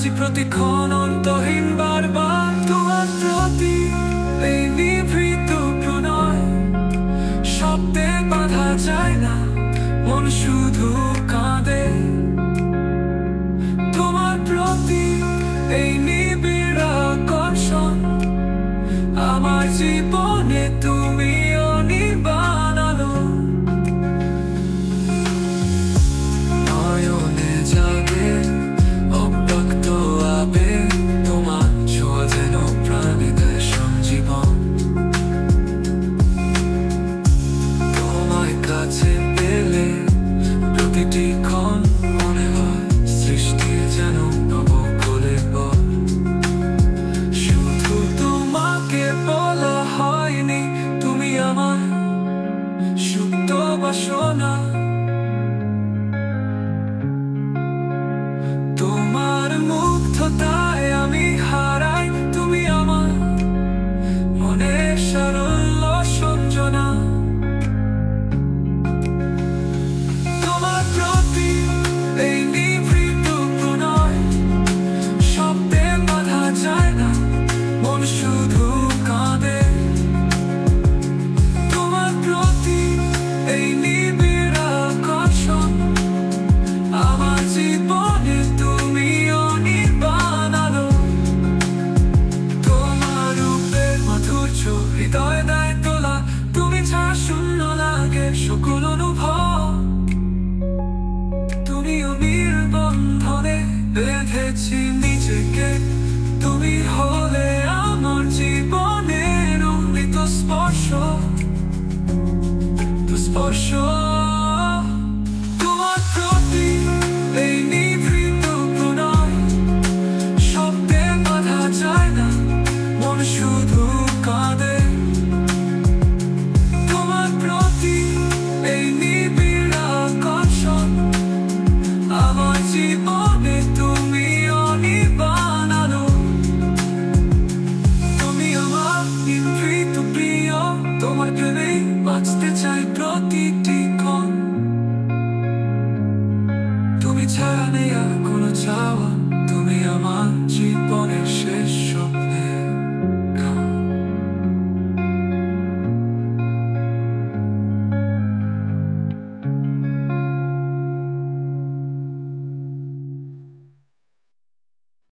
ভাবছি প্রতিক্ষণ অন্তহীন বারবার তোমার প্রতি এই নিভৃত প্রণয় শব্দে বাঁধা যায় না মন শুধু কাঁদে তোমার প্রতি এই নিবিড় আকর্ষণ আমার জীবনে তুমি অনির্বাণ আলো নয়নে জাগে অব্যক্ত আবেগ তোমার ছোঁয়া যেন প্রাণে দেয় সঞ্জীবন তোমায় কাছে পেলে প্রতিটি ক্ষণ মনে হয় সৃষ্টির যেন নবকলের বল শুধু তোমাকে বলা হয়নি তুমি আমার সুপ্ত বাসনা তোমার মুগ্ধতায় আমি হারাই তুমি আমার মনের সারল্য সঞ্জনা তোমার প্রতি এই নিভৃত প্রণয় শব্দে বাঁধা যায় না মন শুধু কাঁদে তোমার প্রতি এই নিবিড় আকর্ষণ আমার জীবনে তুমি অনির্বাণ আলো তোমার রূপের মাধুর্য হৃদয় দেয় তোলা তুমি ছাড়া শূন্য লাগে সকল অনুভব তুমি নির্বন্ধনে বেঁধেছি নিজেকে তুমি হলে আমার জীবনের অমৃত স্পর্শ